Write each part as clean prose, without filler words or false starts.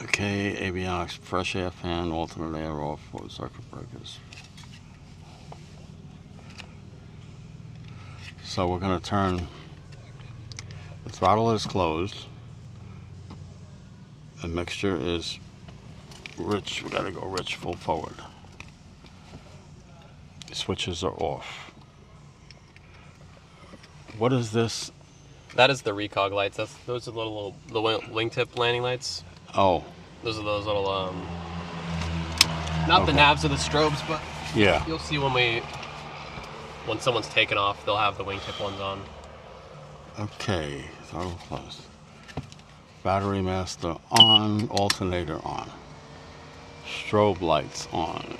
Okay, avionics, fresh air fan, alternate air off, closed circuit breakers. So we're going to turn, the throttle is closed. The mixture is rich, we got to go rich full forward. The switches are off. What is this? That is the recog lights. Those are the wingtip landing lights. Oh. Those are those little, not okay. The navs of the strobes, but yeah, you'll see when someone's taken off, they'll have the wingtip ones on. Okay, throttle closed. Battery master on, alternator on. Strobe lights on.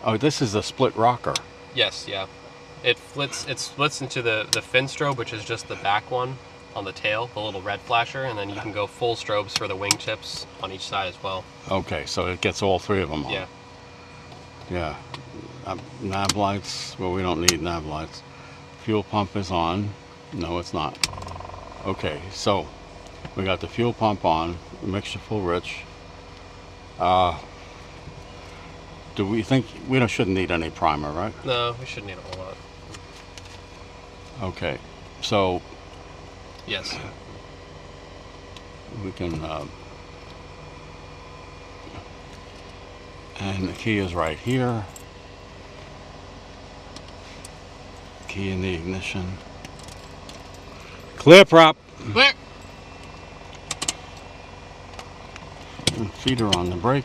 Oh, this is a split rocker. Yes, yeah. It splits into the fin strobe, which is just the back one on the tail, the little red flasher, and then you can go full strobes for the wingtips on each side as well. Okay, so it gets all three of them on. Yeah. Yeah. Nav lights, well, we don't need nav lights. Fuel pump is on. No, it's not. Okay, so we got the fuel pump on, mixture full rich. Do we think we shouldn't need any primer, right? No, we shouldn't need a whole lot. Okay, so yes, we can. And the key is right here. Key in the ignition. Clear prop. Clear. And feeder on the brake.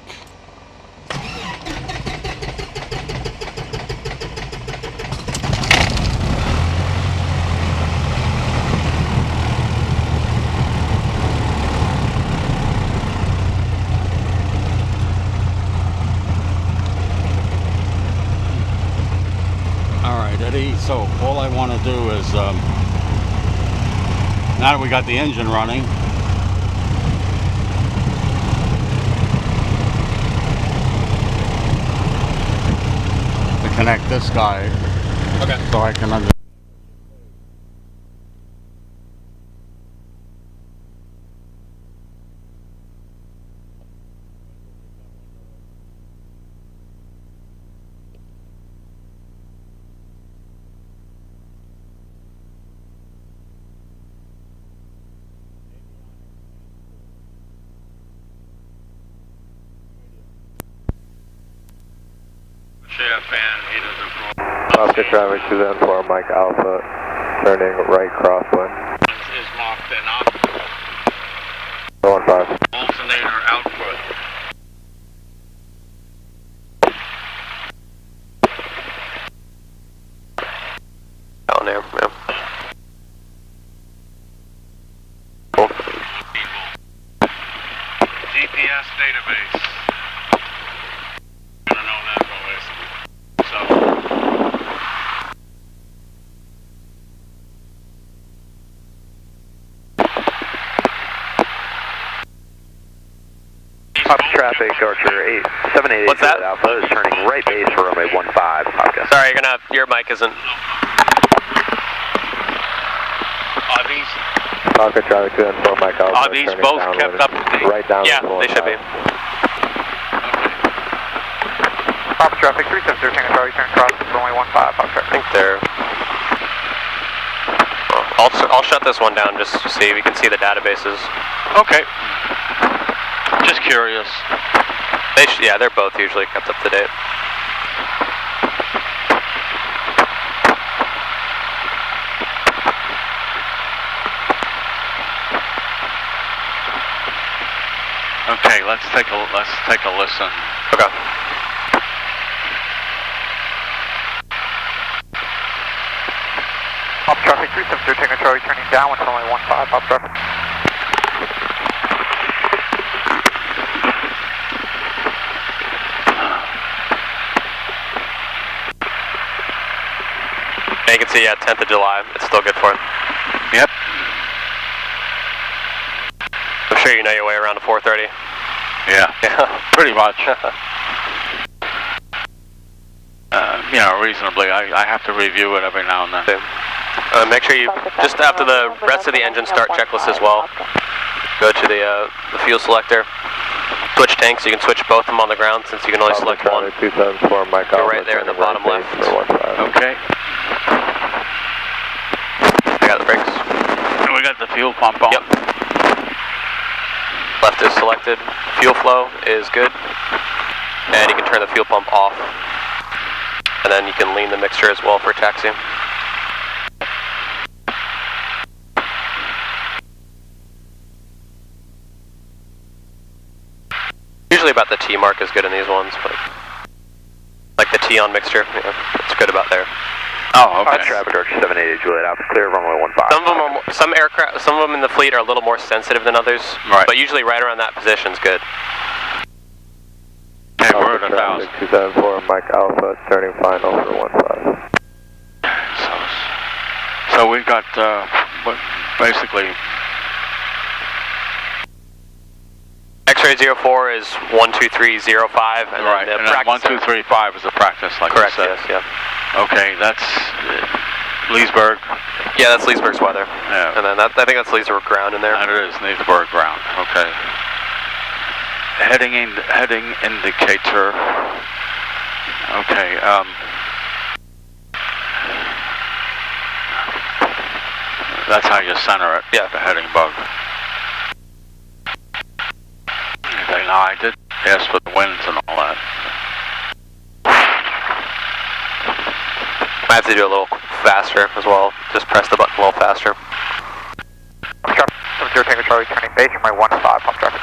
Eddie, so all I want to do is, now that we got the engine running, to connect this guy, okay, so I can understand. Apopka traffic 204, Mike Alpha, turning right crosswind. Is marked in up. 15. Alternator output. Down there, yeah. Cool. GPS database. Gonna know that always. So. Traffic, Archer 788 What's that? Alpha is turning right base for runway 15, Apopka. Sorry, your mic isn't. These? Apopka traffic 204, Mike Alpha. Are these both kept up to date? Right down. Yeah, they should be. Apopka traffic 370, turning right, turn cross, runway 15, Apopka. I think they're. I'll shut this one down just to see if we can see the databases. Okay. Just curious. Yeah, they're both usually kept up to date. Okay, let's take a listen. Okay. Pop traffic 370, taking Charlie, turning downwind for runway 15, pop traffic. You can see, yeah, 10th of July. It's still good for him. Yep. I'm sure you know your way around to 430. Yeah. Pretty much. you know, reasonably. I have to review it every now and then. Okay. Make sure you, just after the rest of the engine start checklist as well, go to the fuel selector, switch tanks. You can switch both of them on the ground since you can only select one. Go right there in the bottom left. Okay. I got the brakes. And we got the fuel pump on. Yep. Left is selected. Fuel flow is good. And you can turn the fuel pump off. And then you can lean the mixture as well for taxi. Usually about the T mark is good in these ones, but like the T on mixture, yeah, it's good about there. Oh, okay. Traffic direction 780 Juliet Alpha, clear runway 15. Some of them in the fleet are a little more sensitive than others, right. But usually right around that position is good. Okay, we're at 1,000. 274 Mike Alpha, turning final for 15. So we've got basically. X-ray 04 is 12305, and right, then and then 1235 is the practice, like correct, you said. yes, yeah. Okay, that's Leesburg. Yeah, that's Leesburg's weather. Yeah. And then I think that's Leesburg ground in there. And it is Leesburg ground. Okay. Heading indicator. Okay. That's how you center it. Yeah. The heading bug. Okay. Now I did ask for the winds and all that. I have to do a little faster as well. Just press the button a little faster. Pump traffic, 70 Tango Charlie, turning base, runway 15, pump traffic.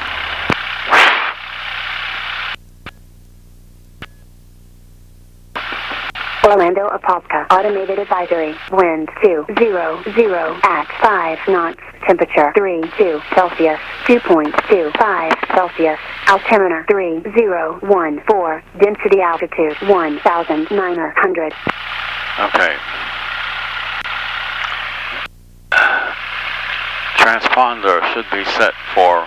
Orlando Apopka, automated advisory, wind 200 at 5 knots, temperature 32 Celsius, 2.25 Celsius, altimeter 3014, density altitude 1,900. Okay. Transponder should be set for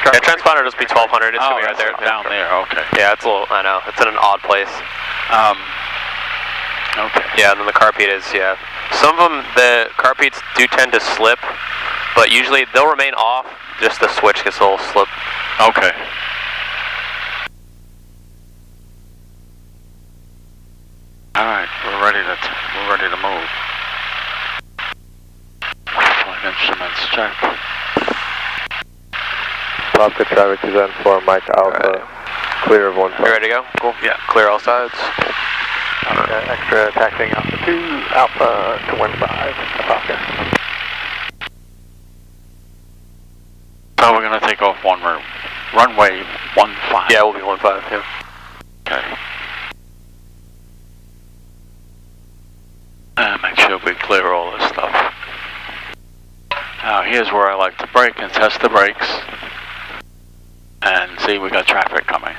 yeah, transponder will just be 1200. It's gonna be right there. Down there. Okay. Yeah, it's a little. I know. It's in an odd place. Okay. Yeah, and then the carpet is. Yeah. Some of them, the carpets do tend to slip, but usually they'll remain off. Just the switch gets a little slip. Okay. All right, we're ready to move. Flight instruments check. Apopka traffic 274 Mike Alpha, clear of 15. You ready to go? Cool. Yeah. Clear all sides. Extra taxiing Alpha 2, Alpha to 15, Apopka. So we're gonna take off one route. Runway 15. Yeah, we'll be 15. Yeah. Okay. Make sure we clear all this stuff. Now here's where I like to brake and test the brakes. And see, we got traffic coming.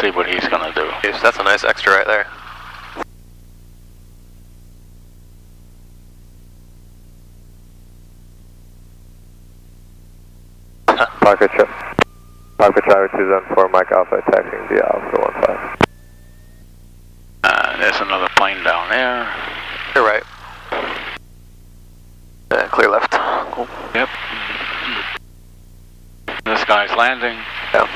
See what he's gonna do. Yes, that's a nice extra right there. Apopka traffic 274 Mike Alpha, taxiing via Alpha 15. There's another plane down there. You're right. Clear left. Cool. Yep. This guy's landing. Yeah.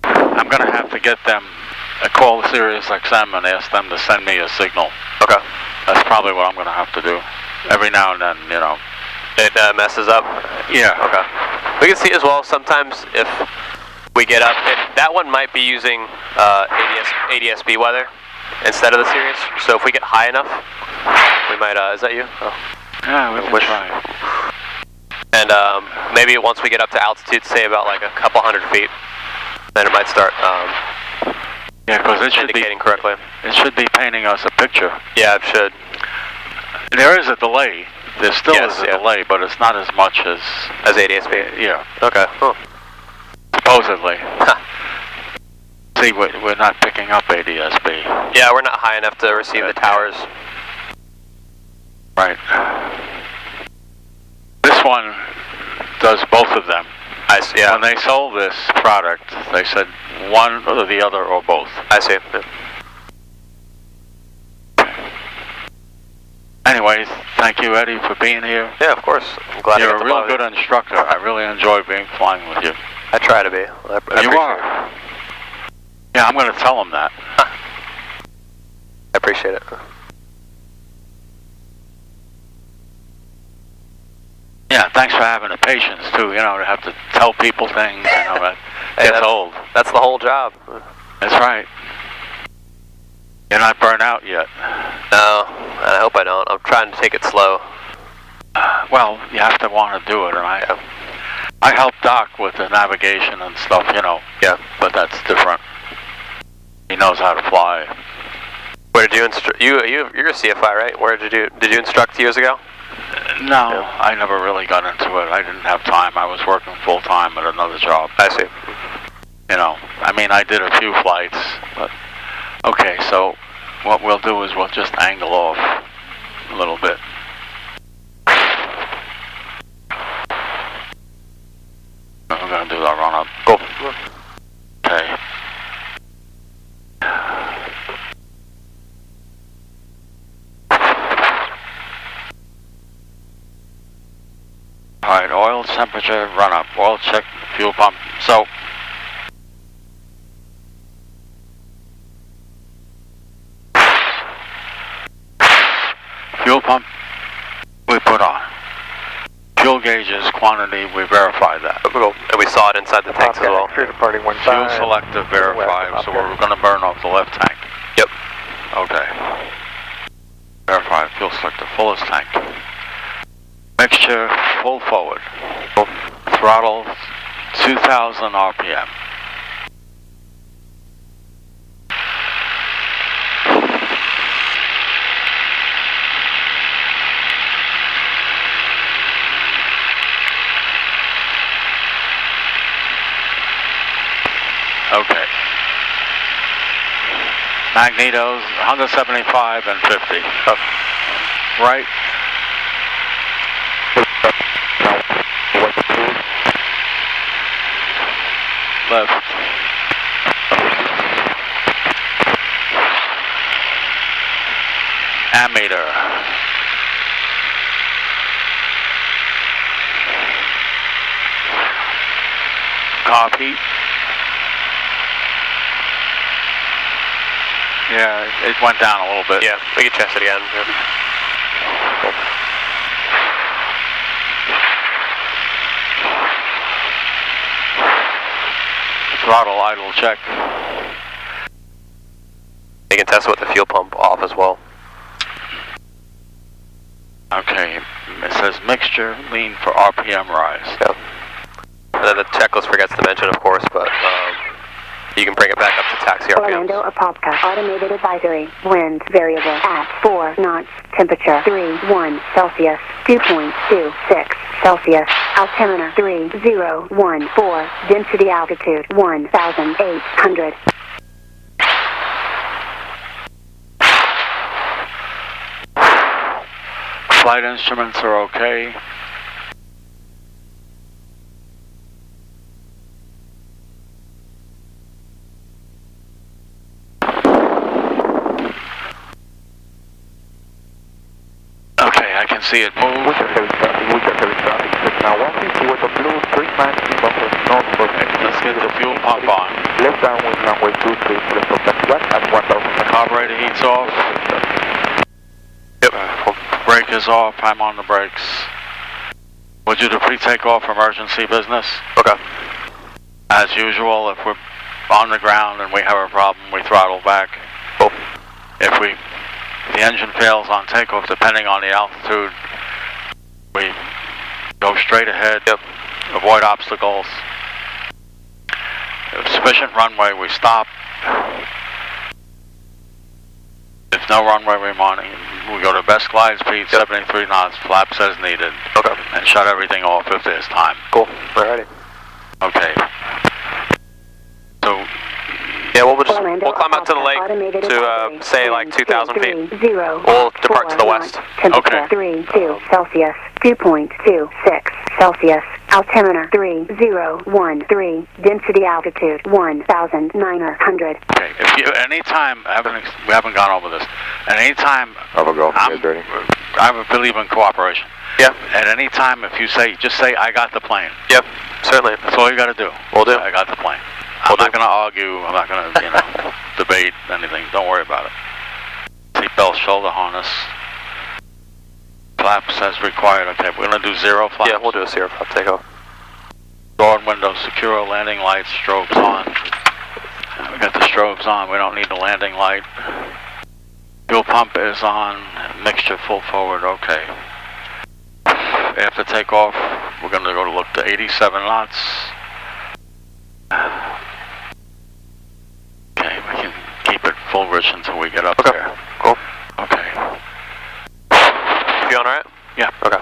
I'm gonna have to get them a call to Sirius XM and ask them to send me a signal. Okay. That's probably what I'm gonna have to do. Every now and then, you know. It messes up? Yeah. Okay. We can see as well sometimes if we get up, that one might be using ADSB weather instead of the Sirius. So if we get high enough, we might, is that you? Oh. Yeah, we can try. And maybe once we get up to altitude, say about like a couple hundred feet, then it might start yeah, because it should indicating correctly. It should be painting us a picture. Yeah, it should. There is a delay. There still Yes, is a yeah. delay, but it's not as much as ADSB? yeah. Okay. Huh. Supposedly. See, we're not picking up ADSB. Yeah, we're not high enough to receive the towers. Right. This one does both of them. I see, yeah. When they sold this product, they said one or the other or both. I see. Yeah. Anyway, thank you, Eddie, for being here. Yeah, of course. I'm glad You're I got a to real bother good you. instructor. I really enjoy flying with you. I try to be. I You appreciate are. it. Yeah, I'm going to tell him that. I appreciate it. Yeah, thanks for having the patience, too, you know, to have to tell people things, you know, that Hey, gets old. That's the whole job. That's right. You're not burnt out yet. No, I hope I don't. I'm trying to take it slow. Well, you have to want to do it, and I help Doc with the navigation and stuff, you know. Yeah. But that's different. He knows how to fly. Where did you instruct? You're a CFI, right? Where did you instruct years ago? No, Yeah. I never really got into it. I didn't have time. I was working full time at another job. I see. You know, I mean, I did a few flights, but okay. So what we'll do is we'll just angle off a little bit. We're gonna do that run up. Cool. Okay. All right, oil temperature, run up, oil check, fuel pump. So, fuel pump, we put on. Fuel gauges, quantity, we verified that. And we saw it inside the tanks as well. Departing one Fuel selector verified, so we're going to burn off the left tank. Yep. Okay. Verified, fuel selector, fullest tank. Mixture, full forward. Throttle, 2,000 RPM. Okay. Magnetos, 175 and 50. Right. Left. Ammeter. Copy. Yeah, it went down a little bit. Yeah, we can test it again. Yeah. Throttle idle check. You can test it with the fuel pump off as well. Okay, it says mixture, lean for RPM rise. Yep. And then the checklist forgets to mention, of course, but you can bring it back up to taxi RPMs. Orlando, Apopka, automated advisory, wind variable at 4 knots, temperature 31 Celsius, 2.26 Celsius, altimeter 3014, density altitude 1,800. Flight instruments are okay. Okay, I can see it move. With the heavy traffic, now 150 with a blue, 3 man buffer north for Let's get the fuel pump on. left downwind runway 23, left of that flat at 1,000. Carburetor heat's off. Yep. Brake is off. I'm on the brakes. We'll do the pre-takeoff emergency business. Okay. As usual, if we're on the ground and we have a problem, we throttle back. Cool. If the engine fails on takeoff, depending on the altitude, we go straight ahead. Yep. Avoid obstacles. If sufficient runway, we stop. If no runway remounting. We go to best glide speed, 73 knots, flaps as needed. Okay. And shut everything off if there's time. Cool. Alrighty. Okay. So, yeah, we'll climb out to the lake to say like 2,000 feet. We'll depart to the west. Temperature 32 Celsius, 2.26 Celsius. Altimeter 3013. Density altitude 1,900. okay. If you anytime we haven't gone over this. At any time, I believe in cooperation. Yeah. At any time, if you just say I got the plane. Yep. Certainly. That's all you got to do. We'll do. I got the plane. I'm not going to argue. I'm not going to, debate anything. Don't worry about it. Seatbelt, shoulder harness, flaps as required. Okay, we're going to do 0 flaps. Yeah, we'll do a 0 flap takeoff. Door and windows secure. Landing lights, strobes on. We got the strobes on. We don't need the landing light. Fuel pump is on. Mixture full forward. Okay. After takeoff, we're going to go to look to 87 knots. Okay, we can keep it full rich until we get up there. Cool. Okay. You on alright? Yeah. Okay.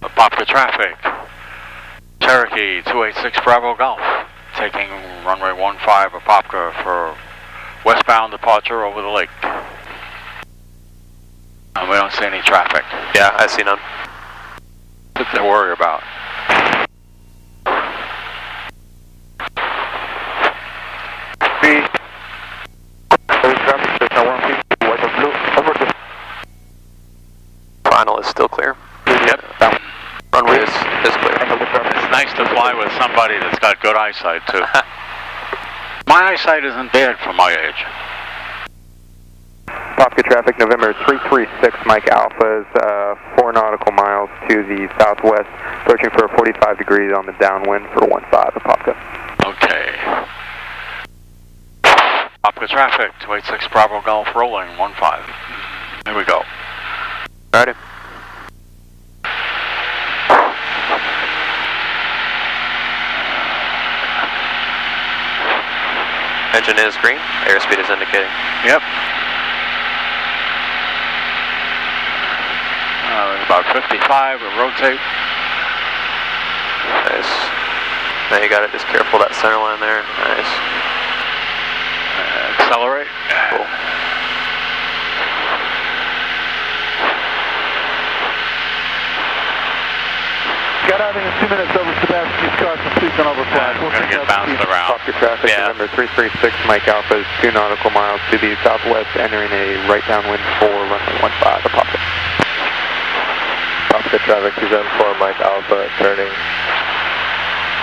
Apopka traffic. Cherokee 286 Bravo Golf. Taking runway 15 Apopka for westbound departure over the lake. And we don't see any traffic. Yeah, I see none. Nothing to worry about. Final is still clear. Yep. Runway is clear. It's nice to fly with somebody that's got good eyesight too. My eyesight isn't bad for my age. Apopka traffic, November 336, Mike Alpha is 4 nautical miles to the southwest, approaching for 45 degrees on the downwind for 15 Apopka. Okay. Apopka traffic, 286 Bravo Golf, rolling, 15. Here we go. Alrighty. Engine is green, airspeed is indicating. Yep. About 55, we'll rotate. Nice. Now you got it, just careful that center line there. Nice. Accelerate. Cool. Got out in 2 minutes over Sebastian's crossing, please don't overfly. We're going to get bounced around. Apopka traffic, November 336, Mike Alpha is 2 nautical miles to the southwest, entering a right downwind for runway 15 Apopka. Apopka traffic, 274, Mike Alpha, turning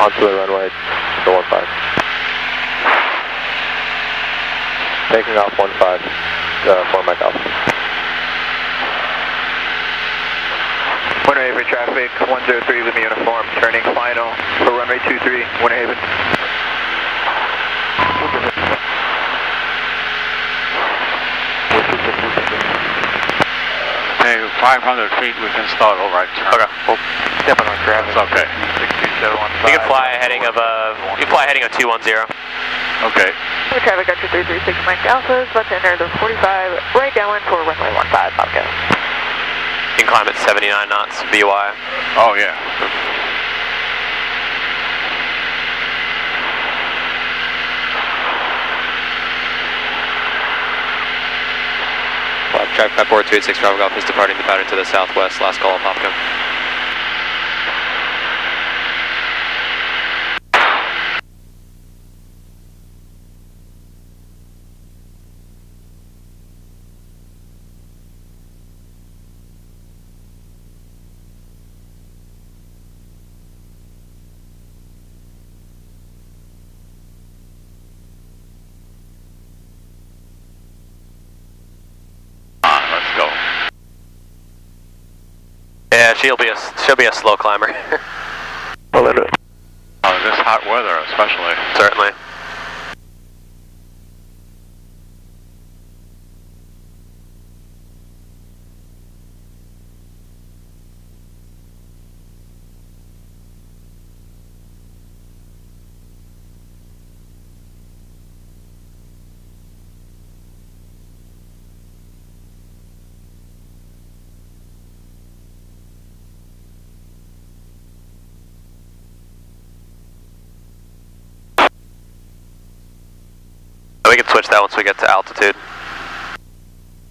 onto the runway to 15. Taking off 15 for Mike Alpha. Winter Haven traffic, 103 with me uniform, turning final for runway 23, Winter Haven. Okay, 500 feet, we can start all right turn. Okay. Well, Stepping on traffic. That's okay. you can fly a heading of 210. Okay. Traffic Archer 336 Mike Alpha is about to enter the 45 right downwind for runway 15 Apopka. You can climb at 79 knots, VY. Oh, yeah. Traffic Port 286 Bravo Golf is departing the pattern to the southwest, last call Apopka. Yeah, she'll be a slow climber. Well, this hot weather, especially. Certainly. We can switch that once we get to altitude.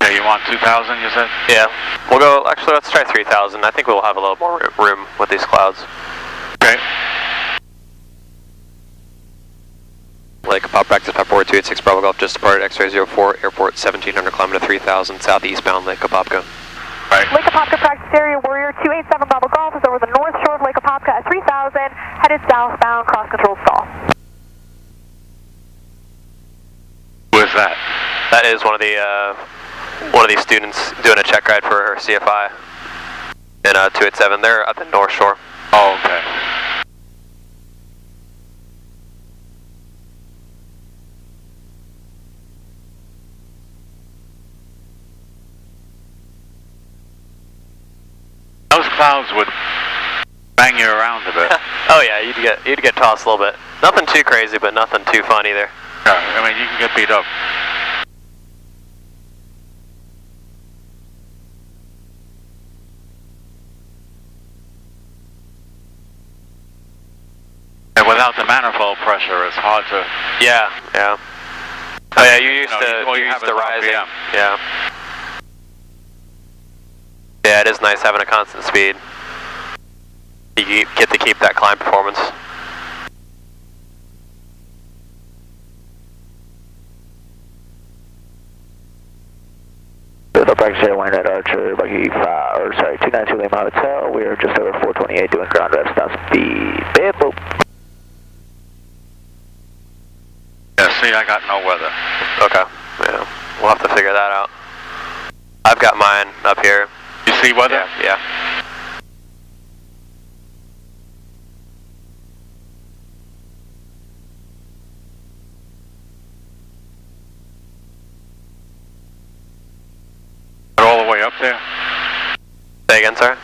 Yeah, you want 2,000, you said? Yeah. We'll go, actually, let's try 3,000. I think we'll have a little more room with these clouds. Okay. Lake Apopka, practice Pepper 286 Bravo Golf, just departed X-ray 04, airport 1700, kilometer 3000, southeastbound Lake Apopka. Right. Lake Apopka practice area Warrior 287 Bravo Golf is over the north shore of Lake Apopka at 3000, headed southbound, cross control stall. Who is that? That is one of these students doing a check ride for her CFI in 287. They're at the north shore. Oh, okay. Those clouds would bang you around a bit. Oh yeah, you'd get tossed a little bit. Nothing too crazy, but nothing too fun either. Yeah, I mean, you can get beat up. And without the manifold pressure, it's hard to... Yeah, yeah. Oh yeah, you're used to rising. RPM. Yeah. Yeah, it is nice having a constant speed. You get to keep that climb performance. The practice area line at Archer, Buggy 292 Lima Hotel. We are just over 428 doing ground reps, down speed. Boop. Yeah, see, I got no weather. Okay, yeah. We'll have to figure that out. I've got mine up here. You see weather? Yeah. All the way up there? Say again, sir?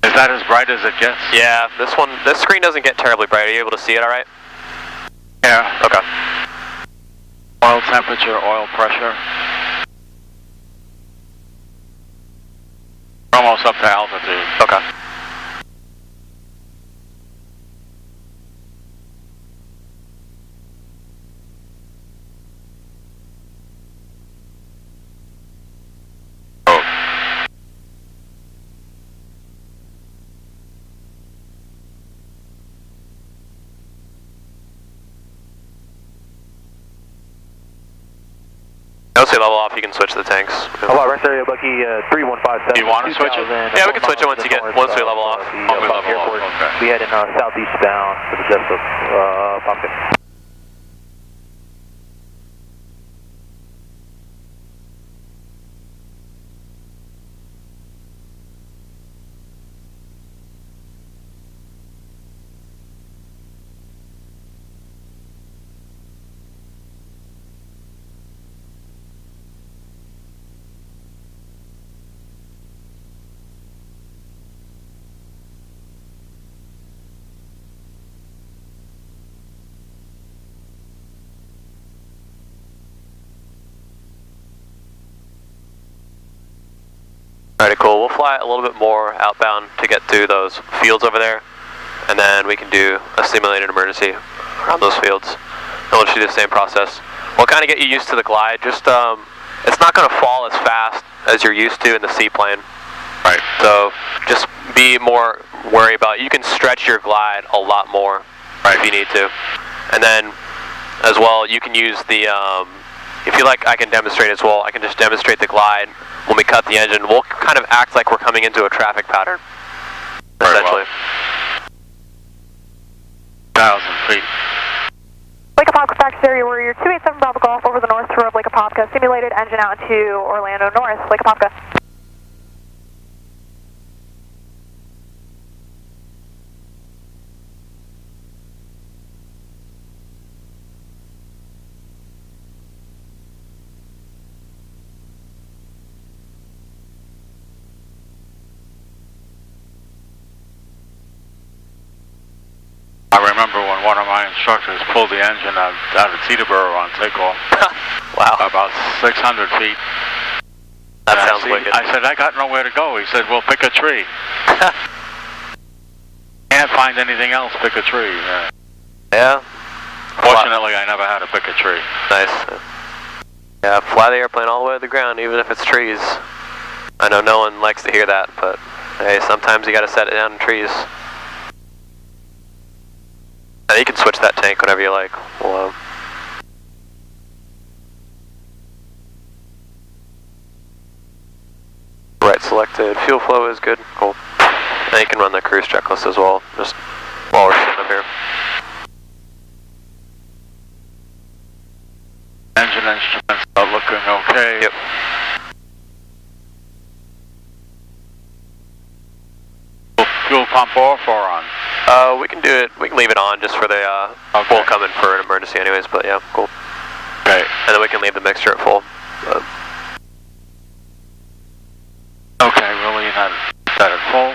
Is that as bright as it gets? Yeah, this screen doesn't get terribly bright. Are you able to see it all right? Yeah. Okay. Oil temperature, oil pressure. Almost up to altitude. Okay. Once we level off, you can switch the tanks. Hello, rest area Bucky 3157. You want to switch it? Yeah, we can switch it once we level off. Okay. We head in southeast bound for the depth of Apopka. Alrighty, cool. We'll fly a little bit more outbound to get through those fields over there, and then we can do a simulated emergency around those fields. And we'll just do the same process. We'll kind of get you used to the glide. Just it's not going to fall as fast as you're used to in the seaplane. Right. So just be more worried about. You can stretch your glide a lot more if you need to, and then as well you can use the. If you like, I can demonstrate as well. I can just demonstrate the glide. When we cut the engine, we'll kind of act like we're coming into a traffic pattern, essentially. 1,000 feet. Lake Apopka practice area Warrior 287 Bravo Golf over the north shore of Lake Apopka. Simulated engine out to Orlando North, Lake Apopka. I remember when one of my instructors pulled the engine out of Teterboro on takeoff. Wow. About 600 feet. That sounds wicked. I said, I got nowhere to go. He said, well, pick a tree. Can't find anything else, pick a tree. Yeah. Fortunately, I never had to pick a tree. Nice. Yeah, fly the airplane all the way to the ground, even if it's trees. I know no one likes to hear that, but hey, sometimes you gotta set it down in trees. And you can switch that tank whenever you like. Well, right selected, fuel flow is good, cool. And you can run the cruise checklist as well, just while we're sitting up here. Engine instruments are looking okay. Yep. Fuel pump off or on? We can do it, we can leave it on just for the, Okay. we'll come in for an emergency anyways, but yeah, cool. Okay. And then we can leave the mixture at full. Okay, we'll leave that at full.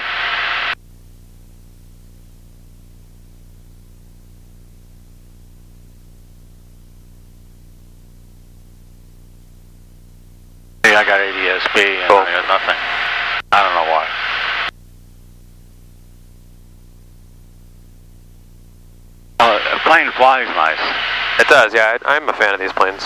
Hey, I got ADSB and Cool. I got nothing. I don't know why. The plane flies nice. It does, yeah, I'm a fan of these planes.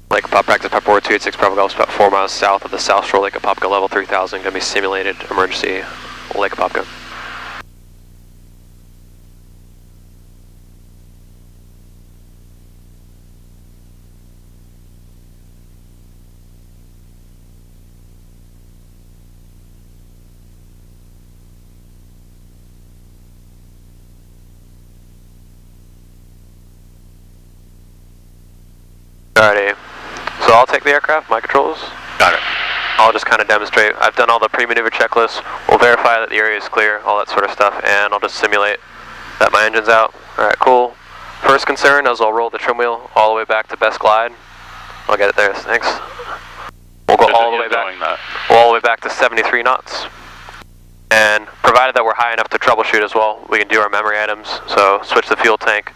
Lake Apopka practice Pepper 286 Bravo Golf, about 4 miles south of the South Shore Lake Apopka, level 3000, going to be simulated emergency Lake Apopka. Alrighty, so I'll take the aircraft, my controls. Got it. I'll just kind of demonstrate. I've done all the pre-maneuver checklists. We'll verify that the area is clear, all that sort of stuff, and I'll just simulate that my engine's out. Alright, cool. First concern is I'll roll the trim wheel all the way back to best glide. I'll get it there, thanks. We'll go all the way back. All the way back to 73 knots. And provided that we're high enough to troubleshoot as well, we can do our memory items. So switch the fuel tank,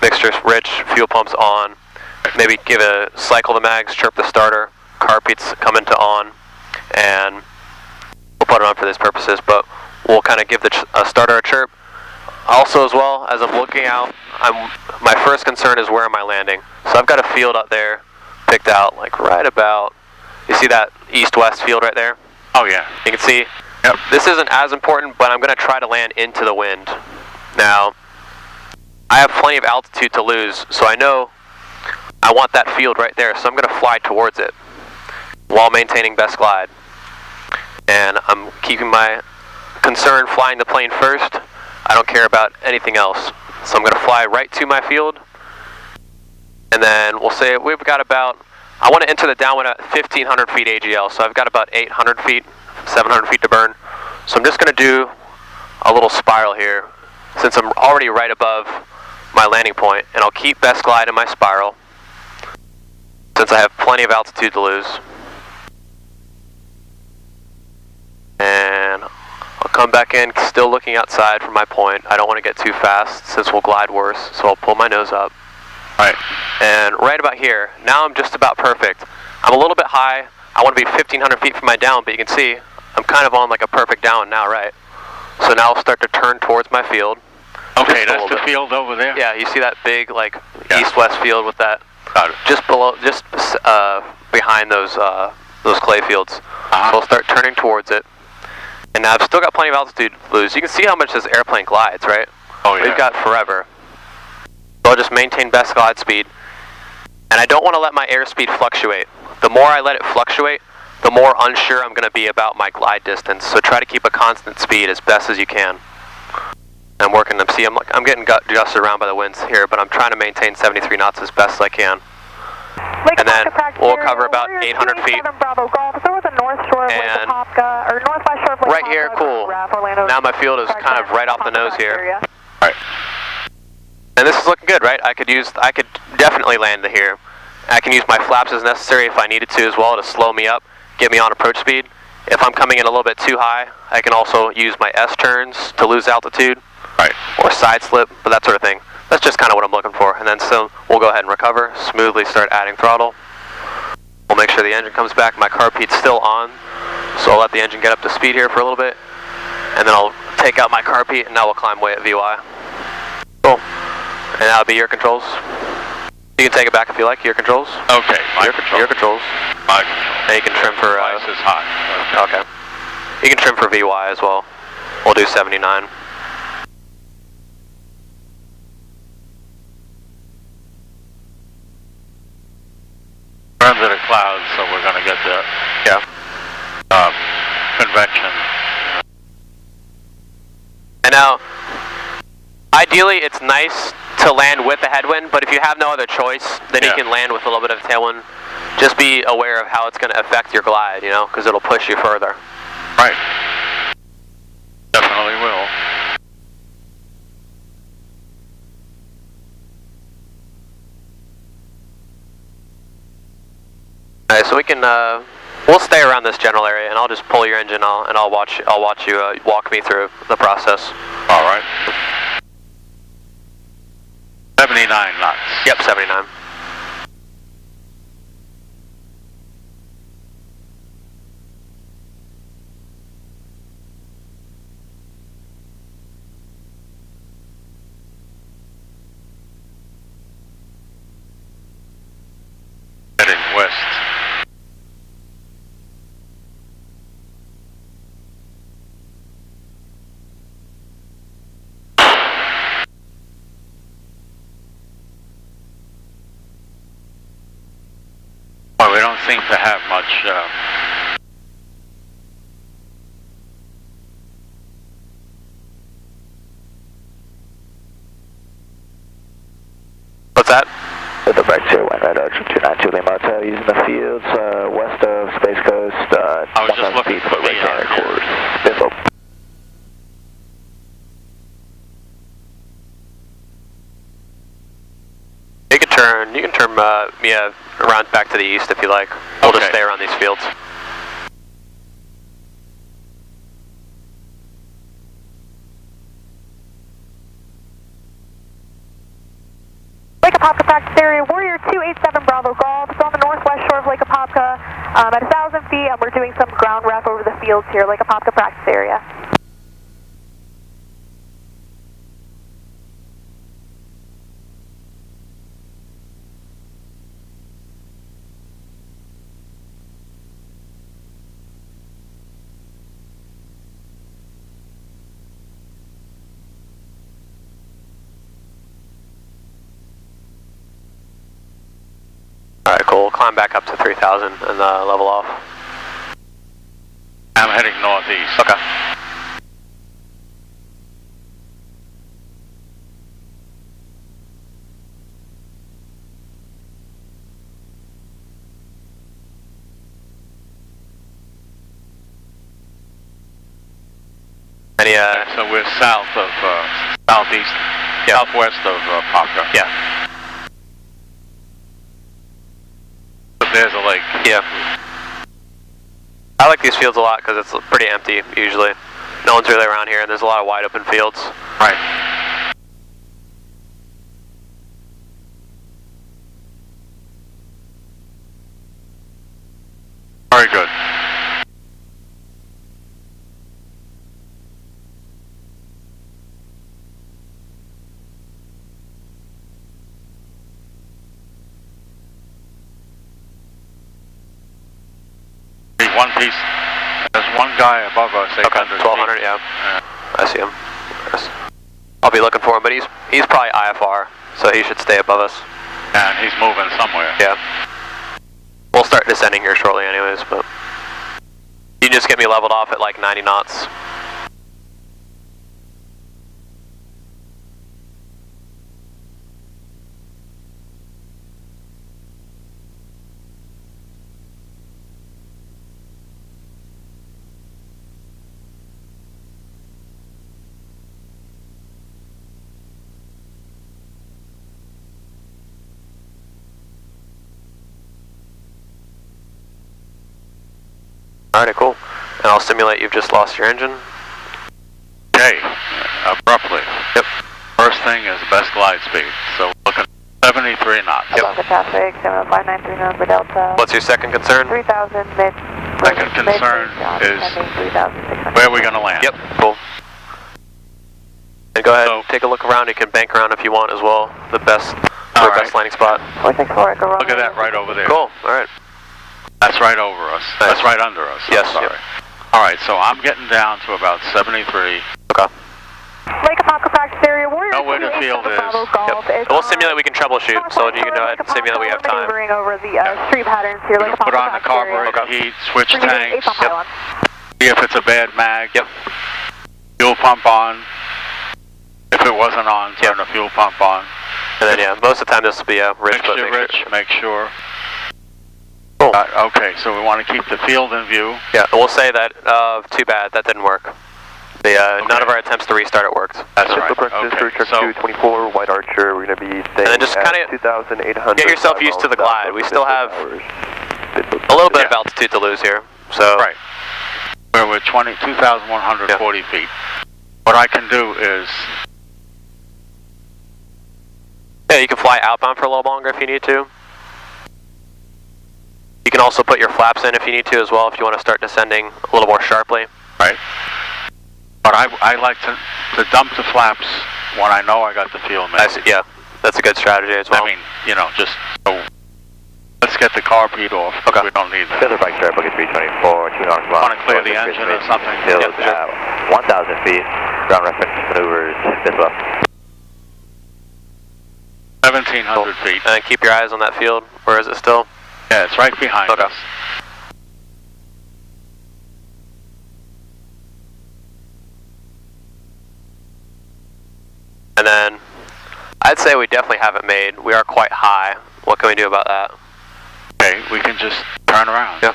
mixture's rich, fuel pump's on. Maybe give a cycle the mags, chirp the starter, carpeets come into on, and we'll put it on for these purposes, but we'll kind of give the starter a chirp. Also as well, as I'm looking out, my first concern is where am I landing? So I've got a field out there picked out, like right about, you see that east-west field right there? Oh yeah. You can see, yep. This isn't as important, but I'm going to try to land into the wind. Now, I have plenty of altitude to lose, so I know I want that field right there, so I'm going to fly towards it while maintaining best glide. And I'm keeping my concern flying the plane first. I don't care about anything else. So I'm going to fly right to my field. And then we'll say we've got about, I want to enter the downwind at 1,500 feet AGL, so I've got about 800 feet, 700 feet to burn. So I'm just going to do a little spiral here, since I'm already right above my landing point, and I'll keep best glide in my spiral, since I have plenty of altitude to lose. And I'll come back in, still looking outside from my point. I don't want to get too fast, since we'll glide worse, so I'll pull my nose up. Right. And right about here, now I'm just about perfect. I'm a little bit high. I want to be 1,500 feet from my down, but you can see I'm kind of on like a perfect down now, right? So now I'll start to turn towards my field. Okay, that's the field over there? Yeah, you see that big like Yeah. east-west field with that? Got it. Just below, just behind those clay fields. Uh-huh. So I'll start turning towards it. And now I've still got plenty of altitude to lose. You can see how much this airplane glides, right? Oh yeah. We've got forever. So I'll just maintain best glide speed. And I don't want to let my airspeed fluctuate. The more I let it fluctuate, the more unsure I'm going to be about my glide distance. So try to keep a constant speed as best as you can. I'm working them. See, I'm getting gusted around by the winds here, but I'm trying to maintain 73 knots as best as I can. And then we'll cover about 800 feet. Bravo Golf, so the north shore of Lake Apopka, or northwest shore of Lake Right here, cool. Now my field is kind of right off the nose here. Right. And this is looking good, right? I could definitely land here. I can use my flaps as necessary if I needed to as well to slow me up, get me on approach speed. If I'm coming in a little bit too high, I can also use my S-turns to lose altitude. Right. Or side slip, but that sort of thing. That's just kind of what I'm looking for. And then so we'll go ahead and recover, smoothly start adding throttle. We'll make sure the engine comes back. My carpeet's still on, so I'll let the engine get up to speed here for a little bit, and then I'll take out my carpeet, and now we'll climb way at VY. Cool. And that'll be your controls. You can take it back if you like, your controls. Okay, Your controls. My controls. And you can trim for... Device is hot. Okay. You can trim for VY as well. We'll do 79. We're under the clouds, so we're going to get the convection. And now, ideally it's nice to land with the headwind, but if you have no other choice, then you can land with a little bit of tailwind. Just be aware of how it's going to affect your glide, you know, because it'll push you further. Right. Definitely will. Alright, so we can, we'll stay around this general area, and I'll just pull your engine, and I'll watch you walk me through the process. All right. 79 knots. Yep, 79. Heading west. Well, we don't seem to have much What's that? With the back 2, wind right Archer 292 Lima Hotel, using the fields west of Space Coast, I was just looking for right me standard on course. Biffle. You can turn me around back to the east if you like. We'll just Okay. stay around these fields. Lake Apopka practice area, Warrior 287 Bravo Golf. It's on the northwest shore of Lake Apopka at 1,000 feet, and we're doing some ground ref over the fields here, Lake Apopka practice area. Alright, cool. We'll climb back up to 3,000 and level off. I'm heading northeast. Okay. Any, So we're south of, southeast, southwest of Apopka. yeah. There's a lake. Yeah. I like these fields a lot because it's pretty empty usually. No one's really around here, and there's a lot of wide open fields. Right. Very good. One piece. There's one guy above us. Okay, 1200. Yeah. I see him. Yes. I'll be looking for him, but he's probably IFR, so he should stay above us. And he's moving somewhere. Yeah. We'll start descending here shortly, anyways. But you can just get me leveled off at like 90 knots. Alright, cool. And I'll simulate you've just lost your engine. Okay, abruptly. Yep. First thing is best glide speed. So we're looking at 70 73 knots. Apopka traffic, 70593 number Delta. What's your second concern? 3000 mid. Second concern is where are we going to land? Yep, cool. And go ahead and take a look around. You can bank around if you want as well. The best landing spot. Look at that right over there. Cool, alright. That's right over us. Nice. That's right under us. Yes, sorry. yep. Alright, so I'm getting down to about 73. Okay. Lake Apopka practice area, Warrior. Know where the field is. Yep. We'll simulate we can troubleshoot, so you can go ahead and simulate we have time. Maneuvering over the street patterns here, Lake Apopka Put on the carburetor heat, switch tanks, see if it's a bad mag. Yep. Fuel pump on. If it wasn't on, turn the fuel pump on. And then yeah, most of the time this will be rich, but make sure. Cool. Okay, so we want to keep the field in view. Yeah, we'll say that, too bad, that didn't work. The, none of our attempts to restart it worked. That's right. Okay, so 224, White Archer, we're going to be staying and then just at kinda 2,800. get yourself used to the glide. We still have a little bit of altitude to lose here, so. Right. We're 2,140 feet. What I can do is... Yeah, you can fly outbound for a little longer if you need to. You can also put your flaps in if you need to as well, if you want to start descending a little more sharply. Right. But I like to dump the flaps when I know I got the fuel made. Yeah, that's a good strategy as well. I mean, you know, just so let's get the carb heat off. Okay. We don't need that. Feather bike trip, bucket 324, 2 knots. Want to clear the engine or something? Field at 1,000 feet. Ground reference maneuvers this way. 1,700 feet. And keep your eyes on that field. Where is it still? Yeah, it's right behind us. And then, I'd say we definitely have it made. We are quite high. What can we do about that? Okay, we can just turn around. Yep.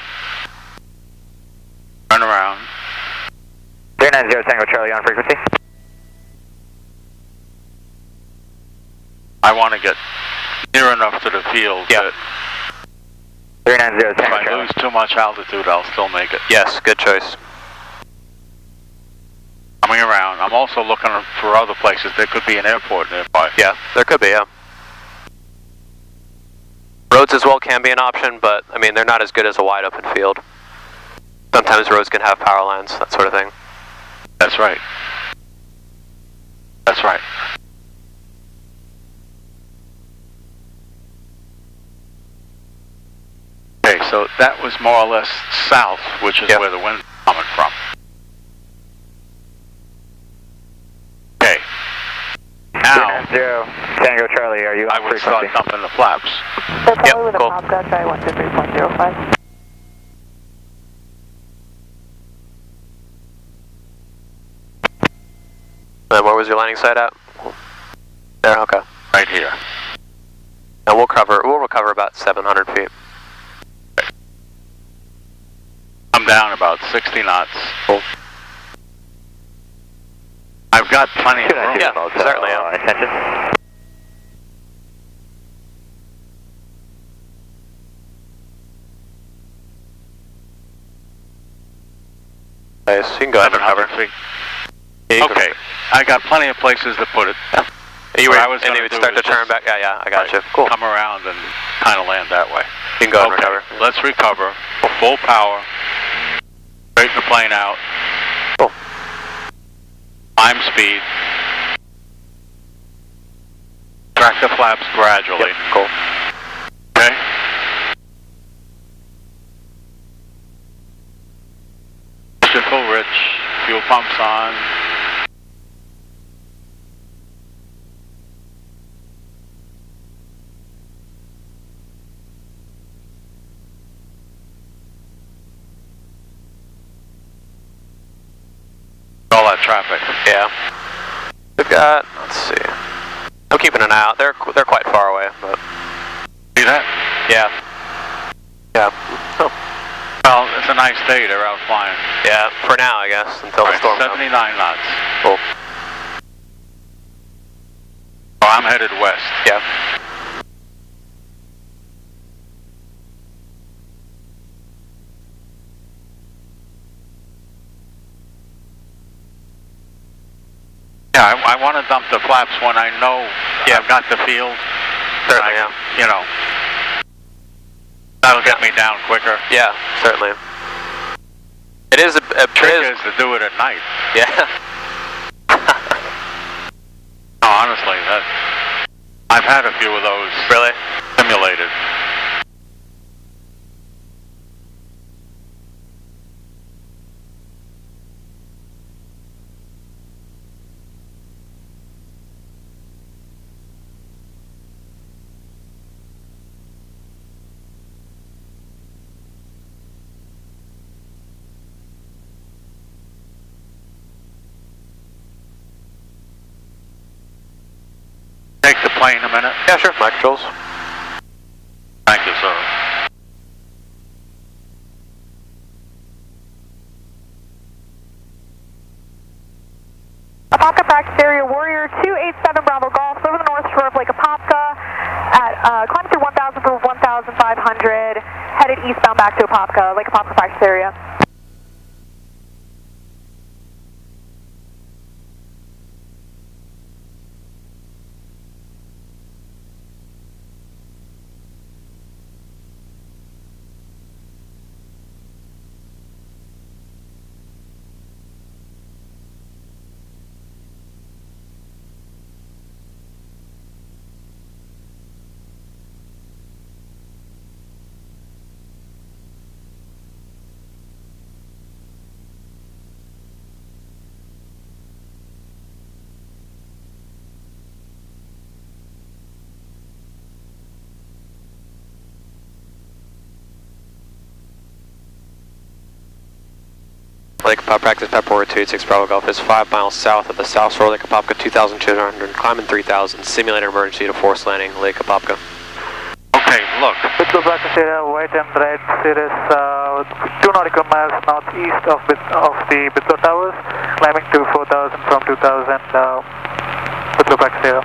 Turn around. 390 Tango Charlie on frequency. I want to get near enough to the field that 390 if Tango I Charlie. lose too much altitude, I'll still make it. Yes, good choice. Coming around. I'm also looking for other places. There could be an airport nearby. Yeah, there could be, yeah. Roads as well can be an option, but, I mean, they're not as good as a wide open field. Sometimes roads can have power lines, that sort of thing. That's right. That's right. Okay, so that was more or less south, which is where the wind's coming from. Okay. Now, 390 Tango Charlie, are you on I would frequency? start dumping the flaps. Yep, with cool. Apopka, sorry, 123.05. And where was your landing site at? There, okay. Right here. And we'll recover about 700 feet. I'm down about 60 knots. Cool. I've got plenty of room. Yeah, certainly. Attention. Nice, you can go ahead and cover. 700 feet. Yeah, Okay, I got plenty of places to put it. You What I was and gonna you would do start to is turn just- back. Yeah, I got you. Cool. Come around and kind of land that way. You can go ahead and Okay, recover. let's recover. Full power. Straighten the plane out. Cool. Climb speed. Track the flaps gradually. Yep, cool. Okay? Full rich. Fuel pumps on. All that traffic. Yeah. We've got, let's see. I'm keeping an eye out. They're quite far away, but. See that? Yeah. Yeah. Oh. Well, it's a nice day. They're out flying. Yeah, for now, I guess, until the storm comes. 79 knots. Cool. Oh, I'm headed west. Yeah. Yeah, I want to dump the flaps when I know I've got the field. Certainly, yeah. You know, that'll get me down quicker. Yeah, certainly. It is a trick is to do it at night. Yeah. No, honestly, I've had a few of those. Really? Simulated. Take the plane a minute. Yeah, sure. My controls. Thank you, sir. Apopka practice area, Warrior 287 Bravo Golf, over the north shore of Lake Apopka, at climbing through 1,000 for 1,500, headed eastbound back to Apopka, Lake Apopka practice area. Lake Apopka practice Pep Warrior 286 Bravo Golf is 5 miles south of the South Shore Lake Apopka, 2,200, climbing 3,000, simulated emergency to force landing Lake Apopka. Okay, look. With the practice area, white and red cirrus, 2 nautical miles northeast of the Bitso Towers, climbing to 4,000 from 2,000 with the practice area.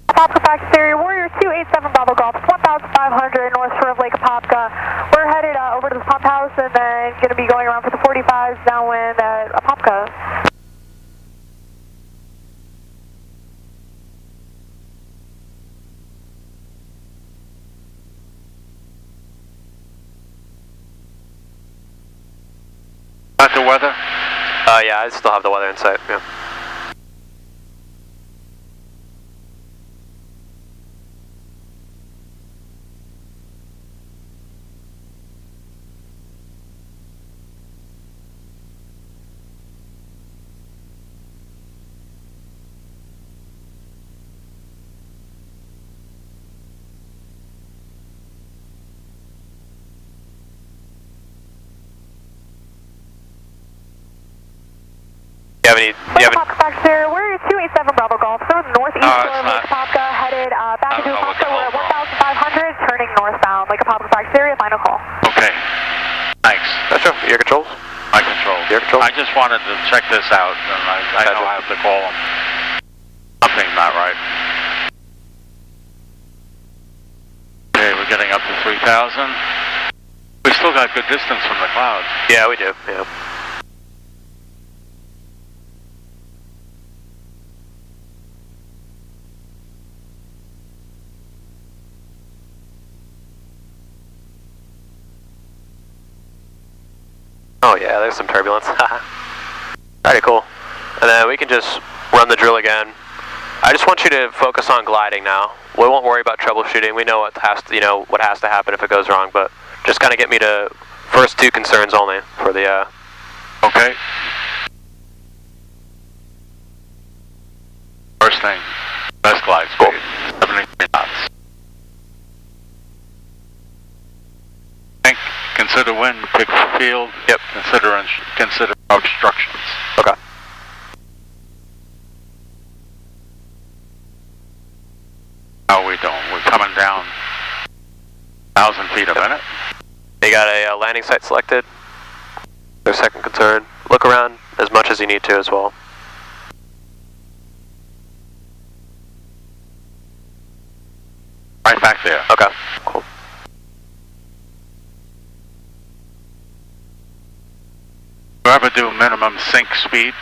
Apopka practice area, Warrior 287 Bravo Golf, 1,500 north shore of Lake Apopka. We're headed over to the pump house and then going to be going around for the 45s downwind at Apopka. Got the weather? Yeah, I still have the weather in sight, yeah. Do you have any? Apopka practice area, Warrior 287 Bravo Golf, so northeast shore of Lake Apopka, headed back into Apopka. We're at 1,500, turning northbound. Lake Apopka practice area, final call. Okay. Thanks. Sure. Your controls? My controls. Your controls? I just wanted to check this out, and I know I have to call them. Something's not right. Okay, we're getting up to 3,000. We still got good distance from the clouds. Yeah, we do, yeah. Oh yeah, there's some turbulence. Alrighty, cool. And then we can just run the drill again. I just want you to focus on gliding now. We won't worry about troubleshooting. We know what has to, what has to happen if it goes wrong, but just kind of get me to first 2 concerns only for the. Okay. First thing, best glide speed, 73 knots. Consider wind, pick the field. Yep. Consider obstructions. Okay. No, we don't. We're coming down 1,000 feet a minute. You got a landing site selected. Their second concern. Look around as much as you need to as well. Right back there. Okay. Cool. You ever do minimum sink speed?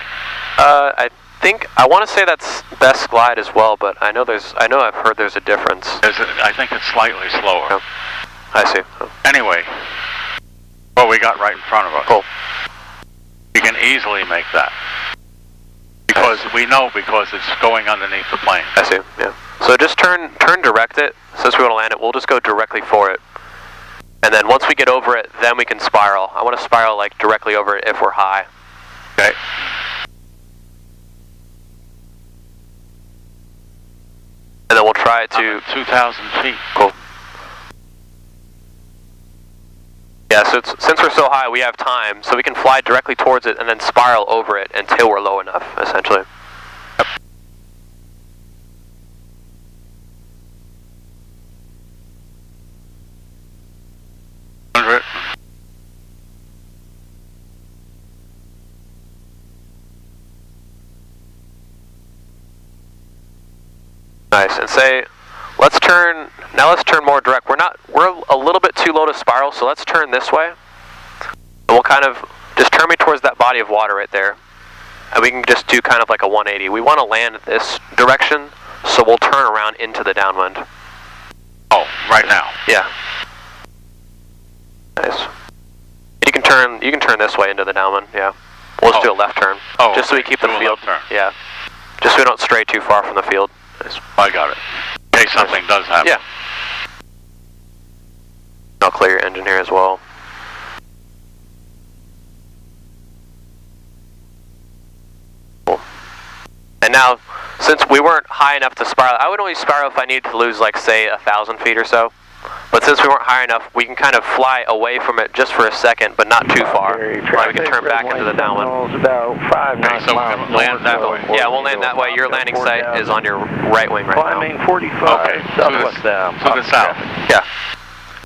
I want to say that's best glide as well, but I know I've heard there's a difference. I think it's slightly slower. Oh, I see. Oh. Anyway, what we got right in front of us. Cool. You can easily make that. Because we know because it's going underneath the plane. I see, yeah. So just turn direct it. Since we want to land it, we'll just go directly for it. And then once we get over it, then we can spiral. I want to spiral like directly over it if we're high. Okay. And then we'll try to... 2,000 feet. Cool. Yeah, so since we're so high, we have time, so we can fly directly towards it and then spiral over it until we're low enough, essentially. Yep. Nice, and say, let's turn more direct. We're a little bit too low to spiral, so let's turn this way. And we'll kind of, just turn me towards that body of water right there. And we can just do kind of like a 180. We want to land this direction, so we'll turn around into the downwind. Oh, right now? Yeah. Nice. You can turn this way into the downwind, yeah. We'll just do a left turn. Oh, just so we keep the field. Left turn. Yeah. Just so we don't stray too far from the field. Nice. I got it. In case something does happen. Yeah. I'll clear your engine here as well. Cool. And now, since we weren't high enough to spiral, I would only spiral if I needed to lose, like, say, 1,000 feet or so. But since we weren't high enough, we can kind of fly away from it just for a second, but not too far. Right, we can turn back into the downwind. About 5 knots. So we can land that way. Yeah, we'll land that way. Your landing site is on your right wing right now. Climbing 45. Okay, Southwest to the south. Yeah.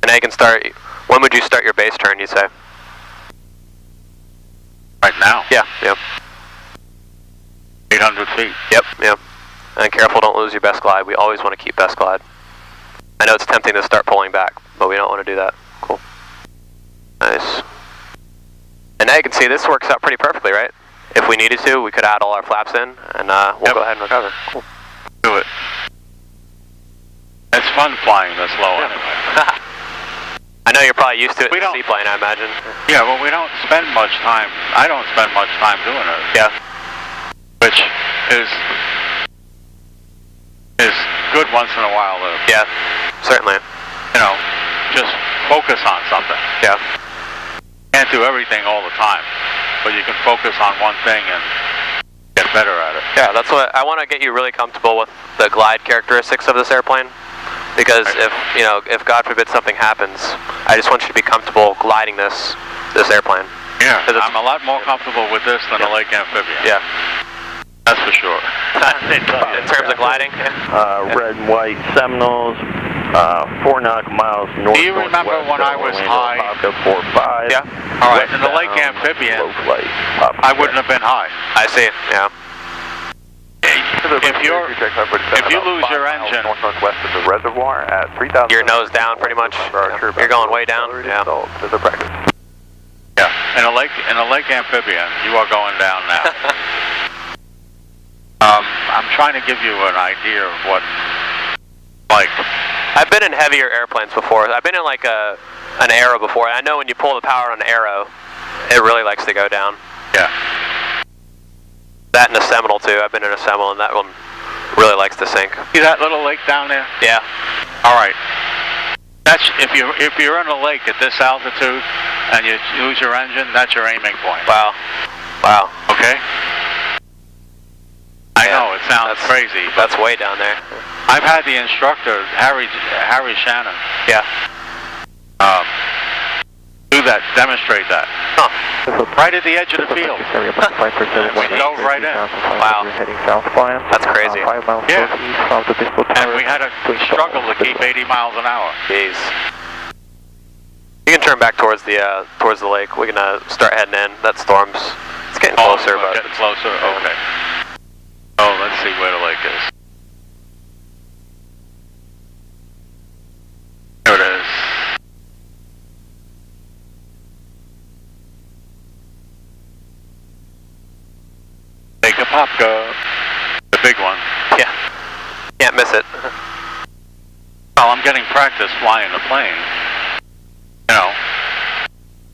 And now you can start. When would you start your base turn, you say? Right now? Yeah, yep. 800 feet. Yep. And careful, don't lose your best glide. We always want to keep best glide. I know it's tempting to start pulling back, but we don't want to do that. Cool. Nice. And now you can see this works out pretty perfectly, right? If we needed to, we could add all our flaps in, and we'll go ahead and recover. Cool. Do it. It's fun flying this low anyway. I know you're probably used to it We in the don't- seaplane, I imagine. Yeah, well, we don't spend much time. I don't spend much time doing it. Yeah. Which is good once in a while to, Yeah, certainly. you know, just focus on something. Yeah. Can't do everything all the time, but you can focus on one thing and get better at it. Yeah, that's what I want to get you really comfortable with the glide characteristics of this airplane. Because if God forbid something happens, I just want you to be comfortable gliding this airplane. Yeah, I'm a lot more comfortable with this than a Lake Amphibian. Yeah. That's for sure. In terms of gliding? Red and white Seminoles, 4 nautical miles north. Do you remember when I was high? Apopka 45. Yeah. All right, in the Lake Amphibian, I wouldn't have been high. I see, yeah. If you lose your engine, northwest of the reservoir at 3,000. Your nose down, pretty much. Yeah. You're going way down. Yeah. yeah, in a Lake Amphibian, you are going down now. I'm trying to give you an idea of what, like. I've been in heavier airplanes before. I've been in like an Arrow before. I know when you pull the power on an Arrow, it really likes to go down. Yeah. That and a Seminole too. I've been in a Seminole, and that one really likes to sink. See that little lake down there? Yeah. All right. That's if you're in a lake at this altitude and you lose your engine, that's your aiming point. Wow. Wow. Okay. I know it sounds crazy, but that's way down there. I've had the instructor Harry Shannon. Yeah. Do that, demonstrate that. Huh. Right at the edge of the field. We dove right in. Wow. That's crazy. Yeah. And we had to struggle to keep 80 miles an hour. Jeez. You can turn back towards the lake. We can start heading in. That storm's it's getting closer, but getting closer. Okay. Oh, let's see where the lake is. There it is. Lake Apopka, the big one. Yeah. Can't miss it. Well, I'm getting practice flying the plane. You know,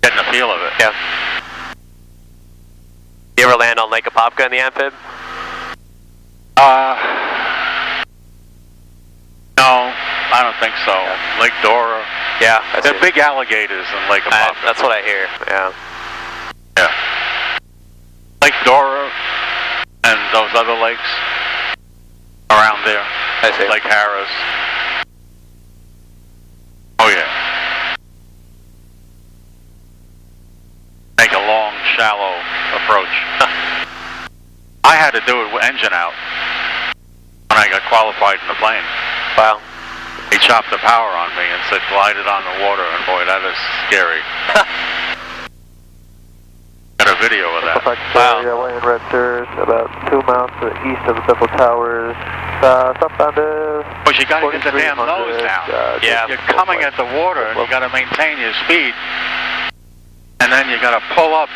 getting the feel of it. Yeah. You ever land on Lake Apopka in the Amphib? No, I don't think so. Yeah. Lake Dora. Yeah. There are big alligators in Lake Apopka. That's what I hear, yeah. Yeah. Lake Dora and those other lakes around there. I see. Lake Harris. Oh yeah. Make a long, shallow approach. I had to do it with engine out when I got qualified in the plane. Wow. He chopped the power on me and said glide it on the water, and boy, that is scary. Got a video of that. Wow. Land Raptors, about 2 miles to the east of the Bethel Towers. Southbound But you got to get the damn nose down. Yeah. You're coming at the water, and you got to maintain your speed, and then you got to pull up.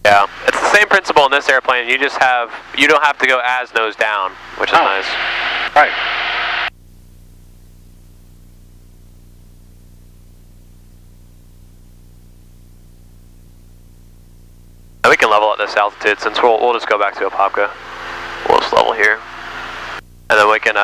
Yeah, it's the same principle in this airplane. You just have, you don't have to go as nose down, which is nice. Right. And we can level at this altitude since we'll just go back to Apopka. We'll just level here, and then we can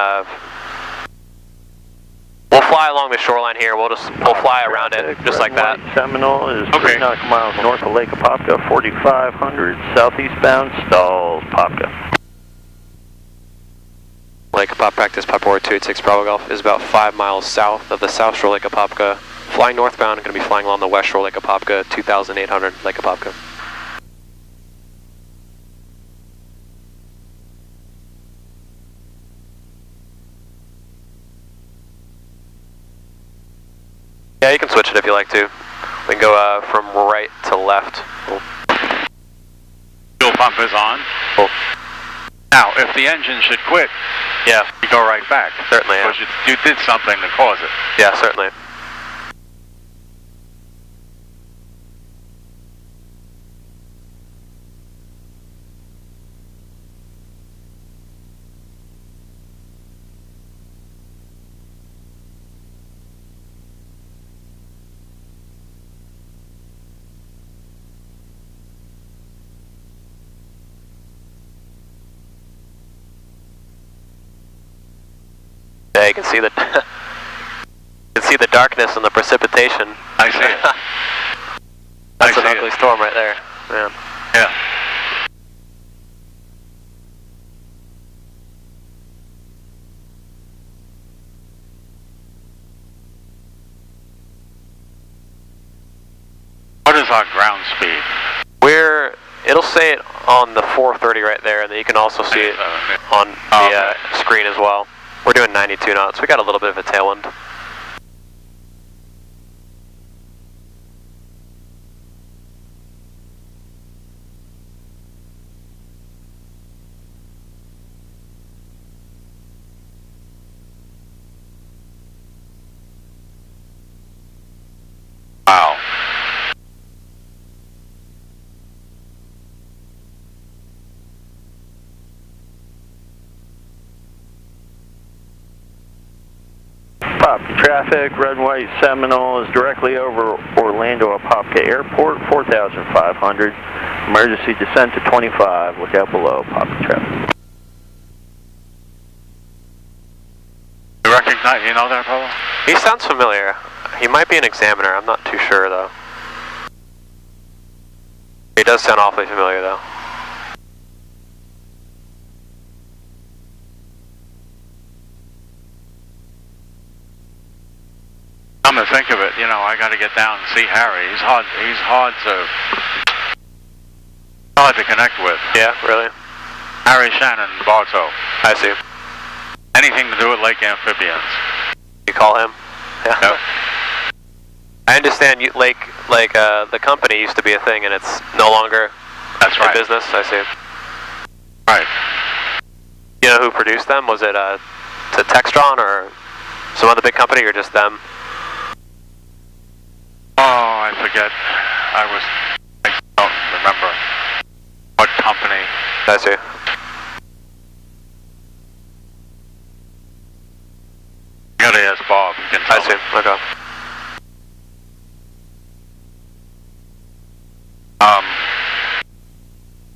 we'll fly along the shoreline here. We'll fly around it just like that. Seminole is okay. 3 nautical miles north of Lake Apopka, 4,500 southeastbound, stalls, Apopka. Lake Apopka practice, Papa 286 Bravo Golf is about 5 miles south of the South Shore Lake Apopka. Flying northbound, going to be flying along the West Shore Lake Apopka, 2,800 Lake Apopka. Yeah, you can switch it if you like to. We can go from right to left. Cool. Fuel pump is on. Cool. Now, if the engine should quit, yeah, you go right back. Certainly, yeah. Because you did something to cause it. Yeah, certainly. Yeah, you can see the darkness and the precipitation. I see it. That's an ugly storm right there. Man. Yeah. What is our ground speed? It'll say it on the 430 right there, and then you can also see it on the screen as well. We're doing 92 knots. We got a little bit of a tailwind. Wow. Traffic, red and white Seminole is directly over Orlando Apopka Airport, 4,500. Emergency descent to 25. Look out below, Apopka traffic. You recognize, you know that fellow? He sounds familiar. He might be an examiner. I'm not too sure though. He does sound awfully familiar though. Come to think of it, you know, I got to get down and see Harry. He's hard to connect with. Yeah, really? Harry Shannon Bartow. I see. Anything to do with Lake Amphibians. You call him? Yeah. Yep. I understand the company used to be a thing and it's no longer in business. I see. Right. You know who produced them? Was it to Textron or some other big company or just them? Oh, I forget. I don't remember what company. I see. You gotta ask Bob, he can tell I see, me. okay.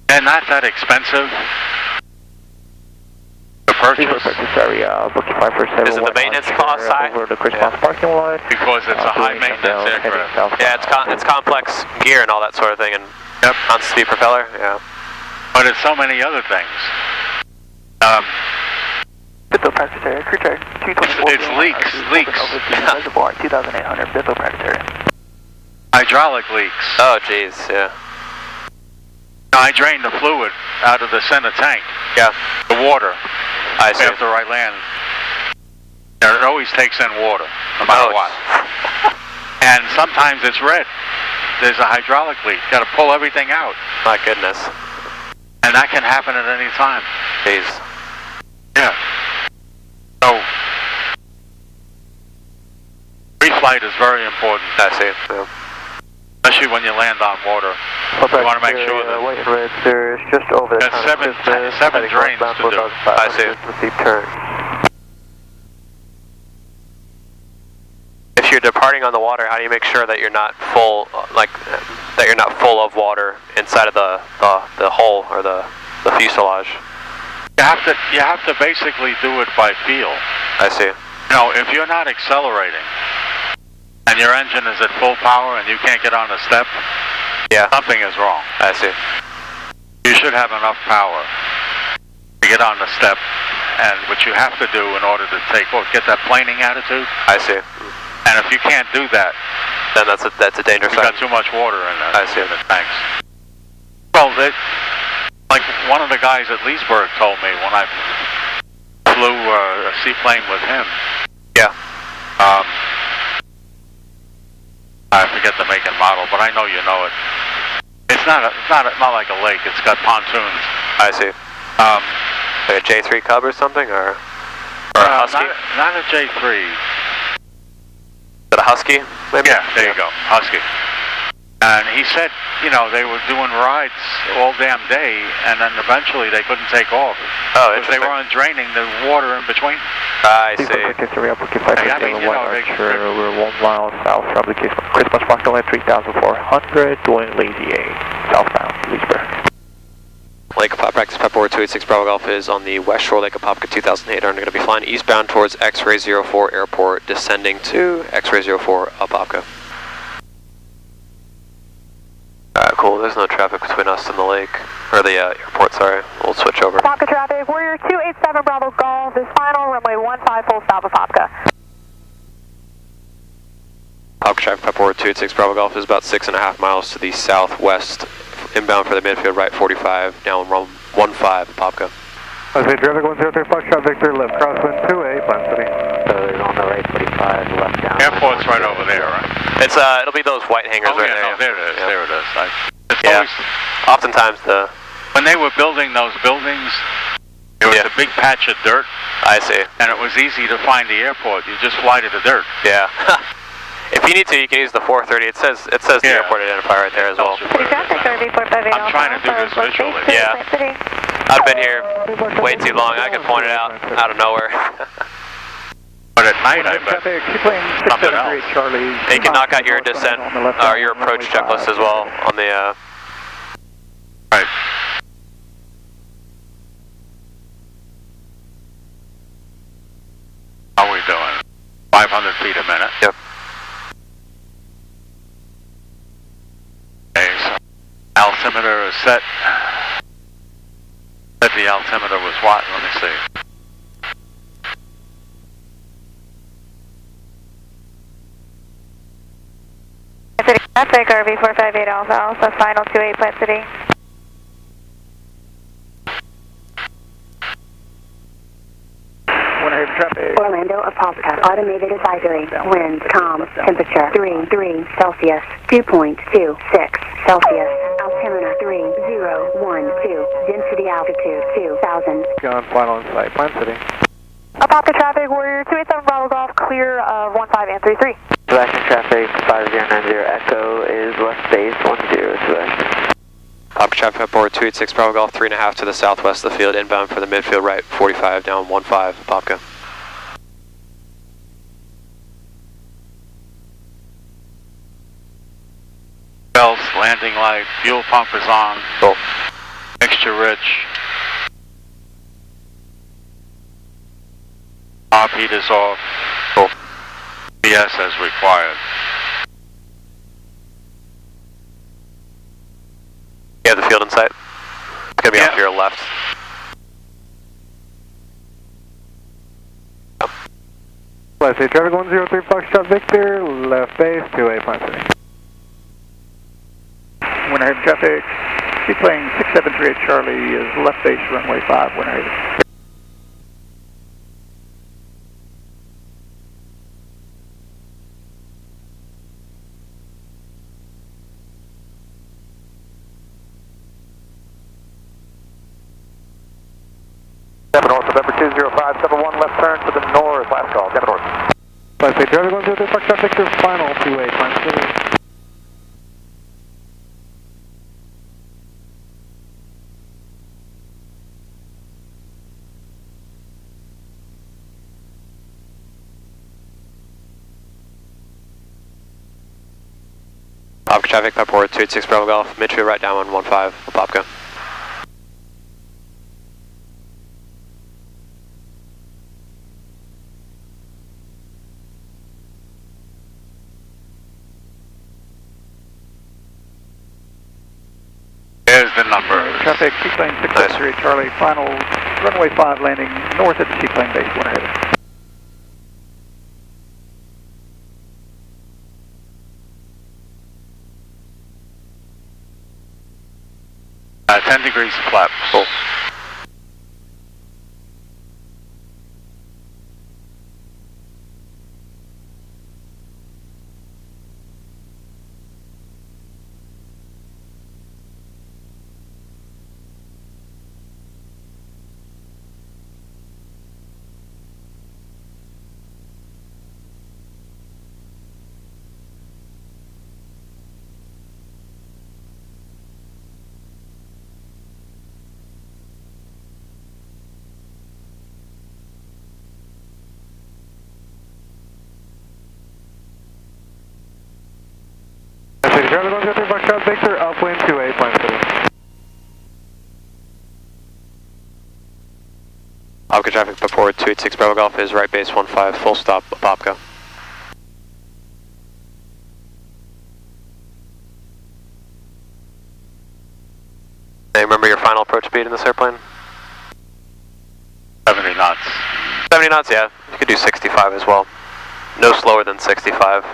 They're not that expensive to purchase. Sorry, booking 547. Is it the maintenance cost high? Over the Christmas parking lot. Because it's a high maintenance aircraft. Yeah, it's complex gear and all that sort of thing, and on speed propeller, yeah. But it's so many other things. Bithel practice area, crew charge 224. It's leaks. Reservoir 2,800, Bithel practice area. Hydraulic leaks. Oh, jeez, yeah. I drain the fluid out of the center tank. Yeah. The water. I see. After I land. It always takes in water, no matter what. And sometimes it's red. There's a hydraulic leak. Got to pull everything out. My goodness. And that can happen at any time. Jeez. Yeah. So, pre-flight is very important. I see. Yeah. Especially when you land on water. You want to make sure that White and red, there's just over the there's seven drains to do. I see. Receive turn. If you're departing on the water, how do you make sure that you're not full, that you're not full of water inside of the hull or the fuselage? You have to basically do it by feel. I see. You know, if you're not accelerating and your engine is at full power and you can't get on the step, something is wrong. I see. You should have enough power to get on the step, and what you have to do in order to get that planing attitude. I see. And if you can't do that, then that's a dangerous you got too much water in there. I see. In the tanks. Well, like one of the guys at Leesburg told me when I flew a seaplane with him. Yeah. I forget the make and model, but I know you know it. It's not like a lake. It's got pontoons. I see. Like a J3 Cub or something, or a Husky? Not a J3. Is it a Husky? Maybe? Yeah, there you go, Husky. And he said, you know, they were doing rides all damn day, and then eventually they couldn't take off. Oh, because they weren't draining the water in between. I see. I mean, you know, we're 1 mile south from the Christmas parking lot, 3,400, going Lazy A, southbound, Leesburg. Lake Apopka practice Pepper 286 Bravo Golf is on the west shore Lake Apopka 2800. Going to be flying eastbound towards X-Ray 04 Airport, descending to X-Ray 04 Apopka. Cool, there's no traffic between us and the lake, or the airport, sorry. We'll switch over. Apopka traffic, Warrior 287 Bravo Golf is final, runway 15 full stop Apopka. Apopka traffic, Pepper 286 Bravo Golf is about 6.5 miles to the southwest, inbound for the midfield, right 45, down 15 Apopka. Okay, traffic 103 Foxtrot Victor, left crosswind 28, Plant City. So there's on the right 45, left down. Airport's right over there, right? It's it'll be those white hangars right there. No, there it is, there it is. It's always, oftentimes when they were building those buildings, there was a big patch of dirt. I see. And it was easy to find the airport. You just fly to the dirt. Yeah. If you need to, you can use the 430. It says the airport identifier right there as well. I'm trying to do this visually. Yeah. I've been here way too long. I can point it out of nowhere. But at night, I bet something else. You can knock out your descent or your approach checklist as well on the. Right. How are we doing? 500 feet a minute. Yep. Okay, so altimeter is set. Said the altimeter was what? Let me see. City traffic, RV 458 Alpha Alpha, final 28 Plant City. Orlando, Apopka, automated advisory, wind, calm, temperature 3 Celsius, 2.26 Celsius, altimeter 3012, density altitude 2000. Gone final inside, Plant City. Apopka traffic, Warrior 287 Bravo Golf, clear of 15 and 33. Sebastian traffic, 5090 Echo is left base, 10 Sebastian. Apopka traffic up board 286 Bravo Golf, 3.5 to the southwest of the field, inbound for the midfield right, 45 down 15, Apopka. Bells, landing light, fuel pump is on. Cool. Mixture rich. Top heat is off. Cool. BS as required. You have the field in sight? It's going to be off to your left. Let's say traffic 103 Foxtrot Victor, left base, 28 Pine City. Winner heading traffic, seaplane 6738 Charlie is left base, runway 5, winner heading. North, November 20571, left turn to the north, last call, Devon North. Let's say traffic 103 Foxtrot Victor, final 28 Pine City. Apopka traffic up board 286 Bravo Golf, midfield right down 115, Apopka. There's the number. Traffic, seaplane 6738 Charlie, final runway 5 landing north at the seaplane base, winner heading. 10 degrees flaps. Cool. Traffic 103 Foxtrot Victor, upwind 28 Pine City. Apopka traffic before 286 Bravo Golf is right base 15, full stop, Apopka. Hey, remember your final approach speed in this airplane? 70 knots. 70 knots, yeah. You could do 65 as well. No slower than 65.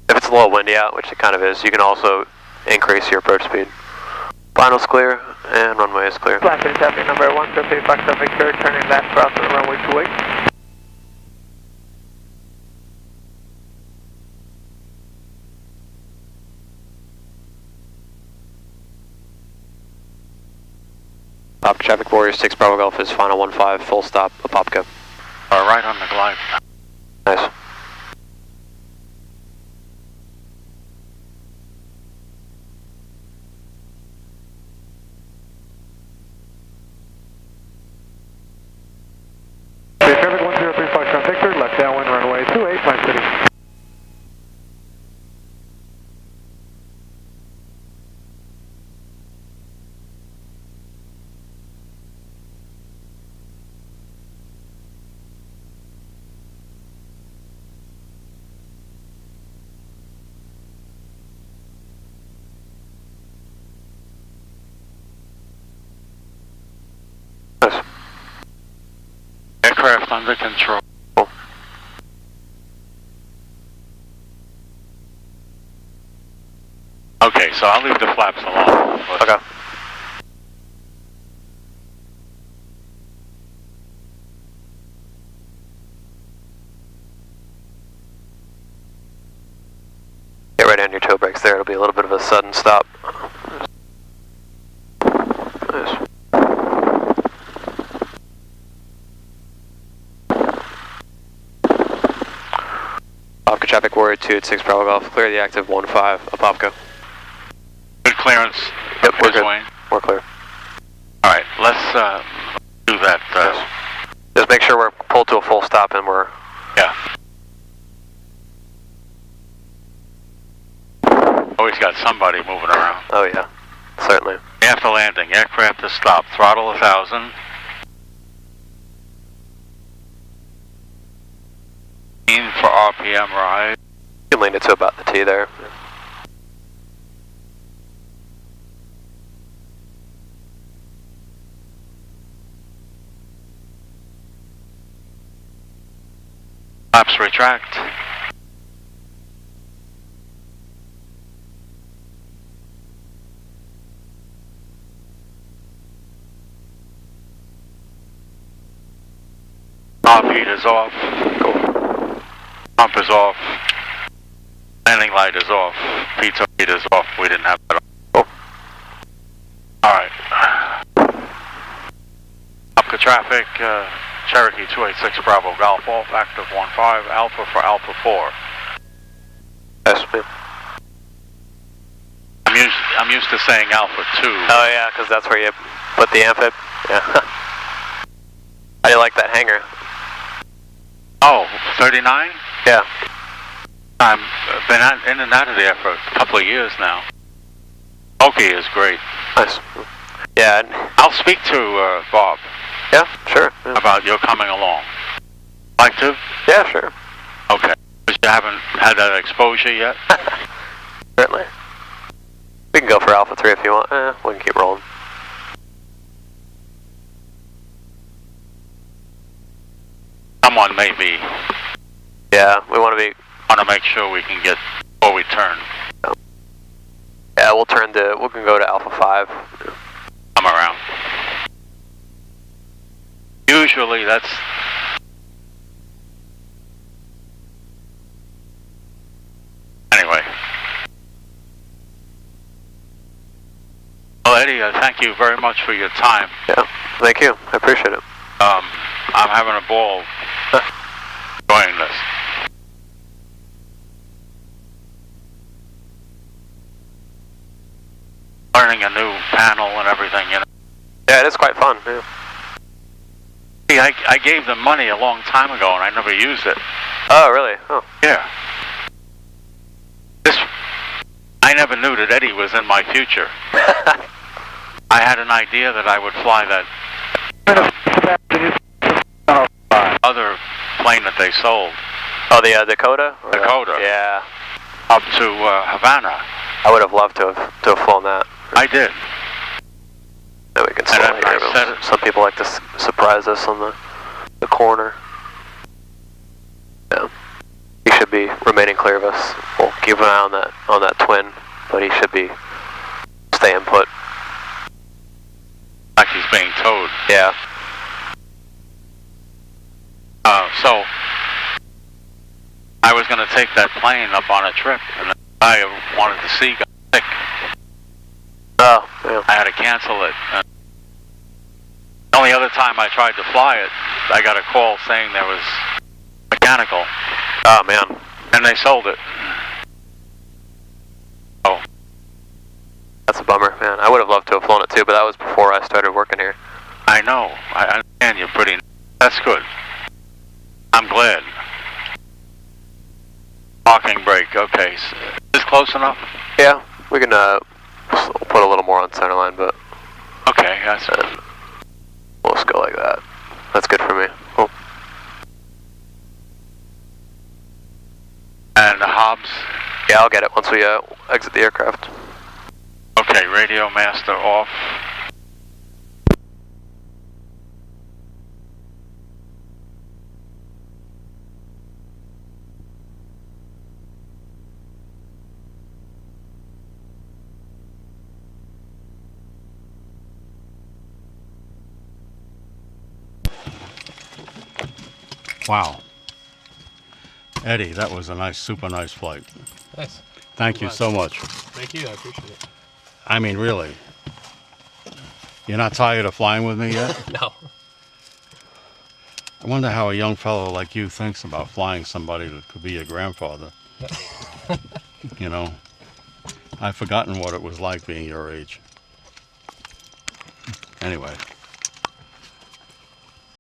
If it's a little windy out, which it kind of is, you can also increase your approach speed. Final's clear, and runway is clear. Flight traffic number 133 Foxtrot Victor, turning left cross on runway 28. Apopka traffic Warrior 6 Bravo Golf is final 15, full stop, Apopka. Right on the glide. Nice. Traffic 103 Foxtrot Victor, left downwind runway 28 Pine City. Nice. Aircraft under control. Okay, so I'll leave the flaps alone. Okay. Get right on your toe brakes there, it'll be a little bit of a sudden stop. Nice. Apopka traffic Warrior 286 Bravo Golf, clear the active 15 Apopka. Good clearance. Yep, we're good. Wayne. We're clear. All right, let's do that. Just make sure we're pulled to a full stop and we're... Yeah. Always got somebody moving around. Oh yeah, certainly. After landing, aircraft to stop, throttle 1,000. Aim for RPM rise. You can lean it to about the T there. Flaps retract. Top heat is off. Cool. Pump is off. Landing light is off. Pitot heat is off. We didn't have that on. Cool. Alright. Apopka traffic, Cherokee 286 Bravo Golf off, active 15, Alpha for Alpha 4. Yes, ma'am. I'm used to saying Alpha 2. Oh yeah, because that's where you put the amphib. Yeah. How do you like that hangar? Oh, 39? Yeah. I've been in and out of there for a couple of years now. Okay is great. Nice. Yeah. I'll speak to Bob. Yeah, sure. Yeah. About your coming along. Like to? Yeah, sure. Okay. Because you haven't had that exposure yet? Certainly. We can go for Alpha 3 if you want. We can keep rolling. Someone may be. Yeah, we want to make sure we can get before we turn. Yeah, we can go to Alpha 5. Come around. Usually that's... Anyway. Well, Eddie, thank you very much for your time. Yeah, thank you. I appreciate it. I'm having a ball enjoying this. Learning a new panel and everything, you know. Yeah, it is quite fun. Yeah. See, I gave them money a long time ago and I never used it. Oh, really? Oh. Yeah. I never knew that Eddie was in my future. I had an idea that I would fly that other plane that they sold. Oh, the Dakota? Dakota. Yeah. Up to Havana. I would have loved to have flown that. I did. Then we can slow here. Some people like to surprise us on the corner. Yeah. He should be remaining clear of us. We'll keep an eye on that twin, but he should be staying put. Like he's being towed. Yeah. So I was going to take that plane up on a trip, and the guy I wanted to see got sick. Oh, yeah. I had to cancel it. The only other time I tried to fly it, I got a call saying there was mechanical. Oh, man. And they sold it. Oh. That's a bummer, man. I would have loved to have flown it too, but that was before I started working here. I know. I understand you're pretty... That's good. I'm glad. Parking brake, okay. Is this close enough? Yeah, we can put a little more on center line, but... Okay, that's good. We'll just go like that. That's good for me. Cool. And the Hobbs? Yeah, I'll get it once we exit the aircraft. Okay, radio master off. Wow. Eddie, that was a nice, super nice flight. Nice. Thank you so much. Thank you, I appreciate it. I mean, really. You're not tired of flying with me yet? No. I wonder how a young fellow like you thinks about flying somebody that could be your grandfather. You know, I've forgotten what it was like being your age. Anyway.